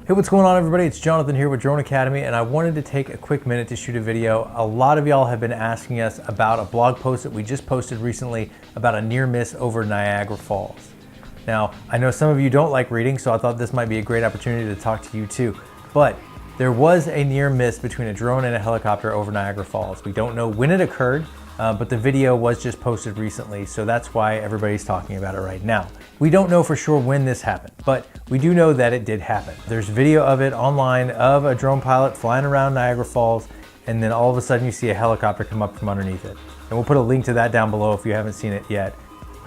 Hey, what's going on everybody? It's Jonathan here with Drone Academy, and I wanted to take a quick minute to shoot a video. A lot of y'all have been asking us about a blog post that we just posted recently about a near miss over Niagara Falls. Now, I know some of you don't like reading, so I thought this might be a great opportunity to talk to you too. But there was a near miss between a drone and a helicopter over Niagara Falls. We don't know when it occurred, but the video was just posted recently, so that's why everybody's talking about it right now. We don't know for sure when this happened, but we do know that it did happen. There's video of it online of a drone pilot flying around Niagara Falls, and then all of a sudden you see a helicopter come up from underneath it. And we'll put a link to that down below if you haven't seen it yet.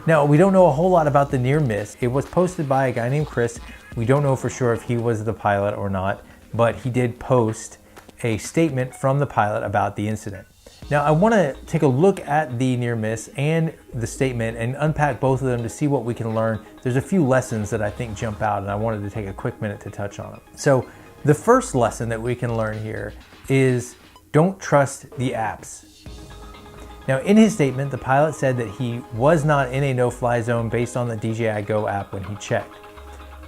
Now, we don't know a whole lot about the near miss. It was posted by a guy named Chris. We don't know for sure if he was the pilot or not, but he did post a statement from the pilot about the incident. Now, I want to take a look at the near miss and the statement and unpack both of them to see what we can learn. There's a few lessons that I think jump out, and I wanted to take a quick minute to touch on them. So the first lesson that we can learn here is don't trust the apps. Now, in his statement, the pilot said that he was not in a no-fly zone based on the DJI Go app when he checked.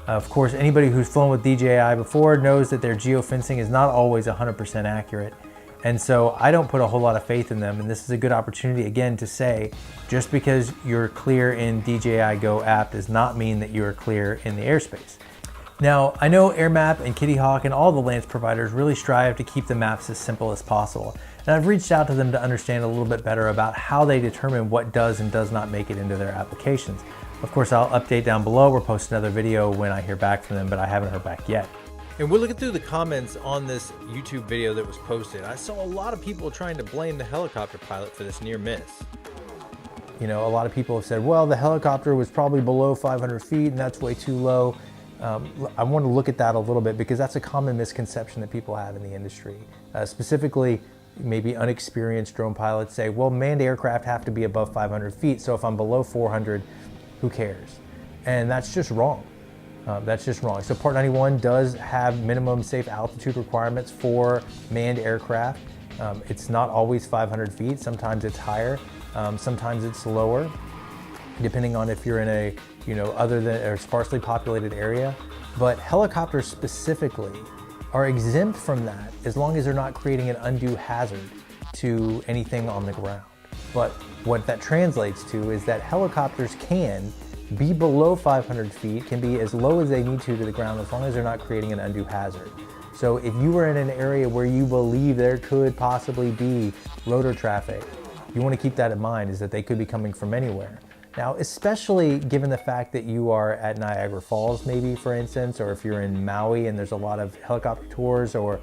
Of course, anybody who's flown with DJI before knows that their geofencing is not always 100% accurate. And so I don't put a whole lot of faith in them, and this is a good opportunity again to say, just because you're clear in DJI Go app does not mean that you're clear in the airspace. Now, I know AirMap and Kitty Hawk and all the lens providers really strive to keep the maps as simple as possible. And I've reached out to them to understand a little bit better about how they determine what does and does not make it into their applications. Of course, I'll update down below or post another video when I hear back from them, but I haven't heard back yet. And we're looking through the comments on this YouTube video that was posted. I saw a lot of people trying to blame the helicopter pilot for this near miss. You know, a lot of people have said, well, the helicopter was probably below 500 feet and that's way too low. I want to look at that a little bit because that's a common misconception that people have in the industry. Specifically, maybe unexperienced drone pilots say, well, manned aircraft have to be above 500 feet, so if I'm below 400, who cares? And that's just wrong. That's just wrong. So Part 91 does have minimum safe altitude requirements for manned aircraft. It's not always 500 feet. Sometimes it's higher. Sometimes it's lower, depending on if you're in a, other than or sparsely populated area. But helicopters specifically are exempt from that as long as they're not creating an undue hazard to anything on the ground. But what that translates to is that helicopters can be below 500 feet, can be as low as they need to the ground as long as they're not creating an undue hazard. So if you were in an area where you believe there could possibly be rotor traffic, you want to keep that in mind, is that they could be coming from anywhere. Now, especially given the fact that you are at Niagara Falls, maybe for instance, or if you're in Maui and there's a lot of helicopter tours, or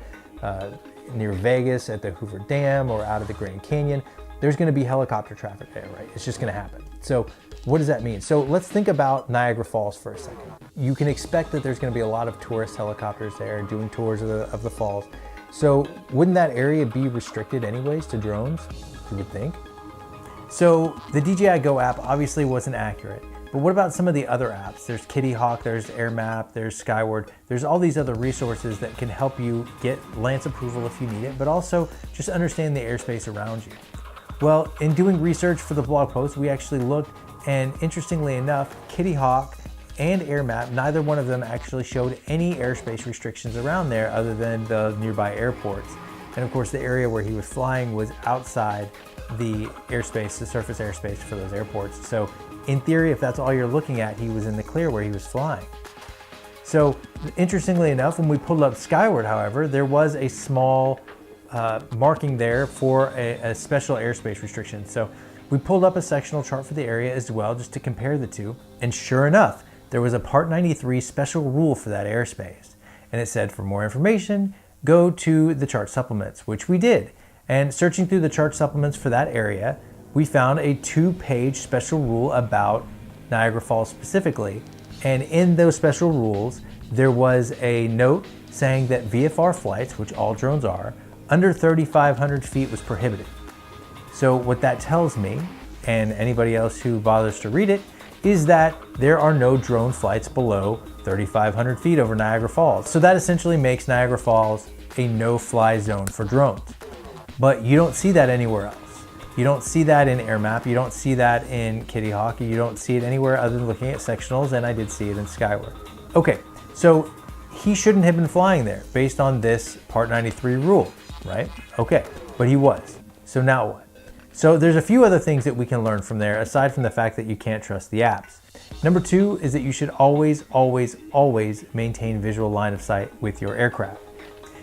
near Vegas at the Hoover Dam or out of the Grand Canyon, there's going to be helicopter traffic there, right? It's just going to happen. So what does that mean? So let's think about Niagara Falls for a second. You can expect that there's going to be a lot of tourist helicopters there doing tours of the falls. So wouldn't that area be restricted anyways to drones, you would think? So the DJI Go app obviously wasn't accurate, but what about some of the other apps? There's Kitty Hawk, there's AirMap, there's Skyward. There's all these other resources that can help you get lance approval if you need it, but also just understand the airspace around you. Well, in doing research for the blog post, we actually looked, and interestingly enough, Kitty Hawk and AirMap, neither one of them actually showed any airspace restrictions around there other than the nearby airports. And of course, the area where he was flying was outside the airspace, the surface airspace for those airports. So in theory, if that's all you're looking at, he was in the clear where he was flying. So interestingly enough, when we pulled up Skyward, however, there was a small marking there for a special airspace restriction. So we pulled up a sectional chart for the area as well, just to compare the two. And sure enough, there was a Part 93 special rule for that airspace. And it said, for more information, go to the chart supplements, which we did. And searching through the chart supplements for that area, we found a 2-page special rule about Niagara Falls specifically. And in those special rules, there was a note saying that VFR flights, which all drones are, under 3,500 feet was prohibited. So what that tells me, and anybody else who bothers to read it, is that there are no drone flights below 3,500 feet over Niagara Falls. So that essentially makes Niagara Falls a no-fly zone for drones. But you don't see that anywhere else. You don't see that in AirMap, you don't see that in Kitty Hawk, you don't see it anywhere other than looking at sectionals, and I did see it in Skyward. Okay, so he shouldn't have been flying there based on this Part 93 rule, right? Okay, but he was. So now what? So there's a few other things that we can learn from there aside from the fact that you can't trust the apps. Number 2 is that you should always maintain visual line of sight with your aircraft.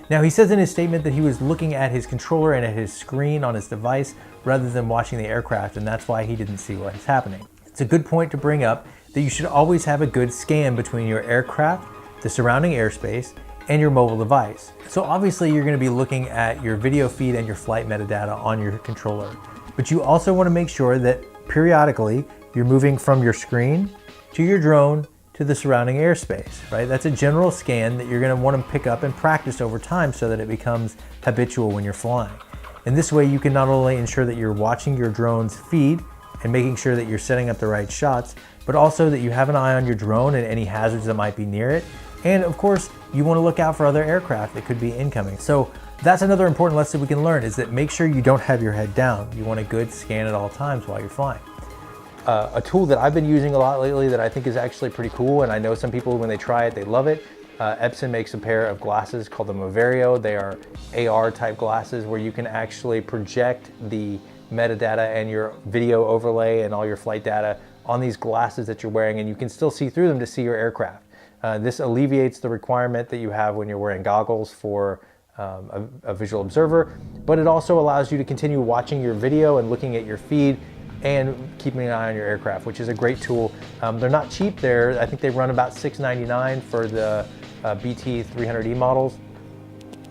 Now he says in his statement that he was looking at his controller and at his screen on his device rather than watching the aircraft, and that's why he didn't see what was happening. It's a good point to bring up that you should always have a good scan between your aircraft, the surrounding airspace, and your mobile device. So obviously you're going to be looking at your video feed and your flight metadata on your controller, but you also want to make sure that periodically you're moving from your screen to your drone to the surrounding airspace, right? That's a general scan that you're going to want to pick up and practice over time so that it becomes habitual when you're flying. And this way you can not only ensure that you're watching your drone's feed and making sure that you're setting up the right shots, but also that you have an eye on your drone and any hazards that might be near it. And of course, you want to look out for other aircraft that could be incoming. So that's another important lesson we can learn, is that make sure you don't have your head down. You want a good scan at all times while you're flying. A tool that I've been using a lot lately that I think is actually pretty cool, and I know some people when they try it, they love it. Epson makes a pair of glasses called the MoveReo. They are AR type glasses where you can actually project the metadata and your video overlay and all your flight data on these glasses that you're wearing, and you can still see through them to see your aircraft. This alleviates the requirement that you have when you're wearing goggles for a visual observer, but it also allows you to continue watching your video and looking at your feed and keeping an eye on your aircraft, which is a great tool. They're not cheap. I think they run about $6.99 for the BT 300E models,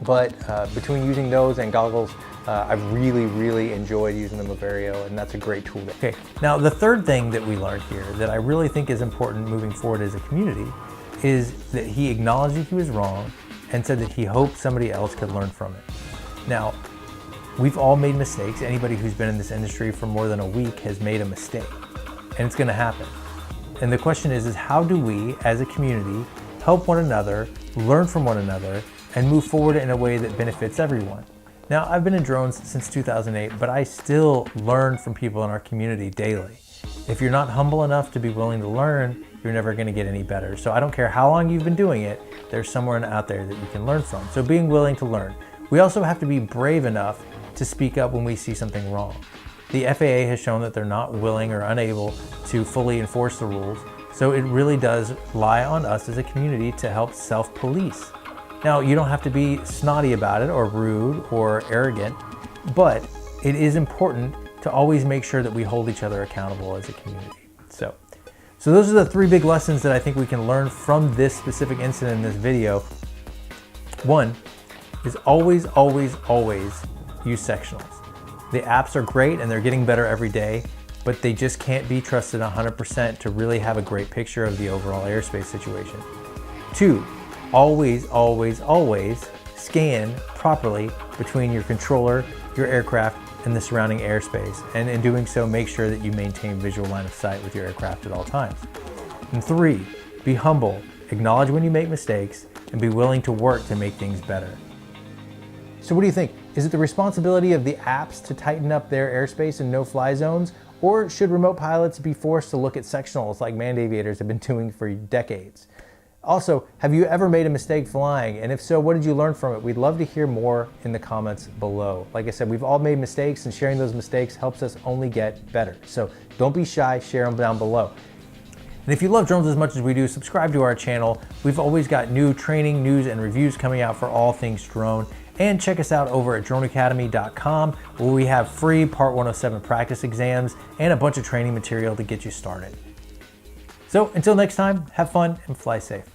but between using those and goggles, I've really enjoyed using the MoveReo, and that's a great tool. Okay, now the third thing that we learned here that I really think is important moving forward as a community is that he acknowledged that he was wrong and said that he hoped somebody else could learn from it. Now, we've all made mistakes. Anybody who's been in this industry for more than a week has made a mistake, and it's gonna happen. And the question is how do we, as a community, help one another, learn from one another, and move forward in a way that benefits everyone? Now, I've been in drones since 2008, but I still learn from people in our community daily. If you're not humble enough to be willing to learn, you're never gonna get any better. So I don't care how long you've been doing it, there's someone out there that you can learn from. So being willing to learn. We also have to be brave enough to speak up when we see something wrong. The FAA has shown that they're not willing or unable to fully enforce the rules, so it really does lie on us as a community to help self-police. Now, you don't have to be snotty about it or rude or arrogant, but it is important to always make sure that we hold each other accountable as a community. So those are the 3 big lessons that I think we can learn from this specific incident in this video. 1 is always use sectionals. The apps are great and they're getting better every day, but they just can't be trusted 100% to really have a great picture of the overall airspace situation. 2, always scan properly between your controller, your aircraft, and the surrounding airspace. And in doing so, make sure that you maintain visual line of sight with your aircraft at all times. And 3, be humble, acknowledge when you make mistakes, and be willing to work to make things better. So what do you think? Is it the responsibility of the apps to tighten up their airspace and no-fly zones? Or should remote pilots be forced to look at sectionals like manned aviators have been doing for decades? Also, have you ever made a mistake flying? And if so, what did you learn from it? We'd love to hear more in the comments below. Like I said, we've all made mistakes, and sharing those mistakes helps us only get better. So don't be shy, share them down below. And if you love drones as much as we do, subscribe to our channel. We've always got new training, news, and reviews coming out for all things drone. And check us out over at DroneAcademy.com, where we have free Part 107 practice exams and a bunch of training material to get you started. So until next time, have fun and fly safe.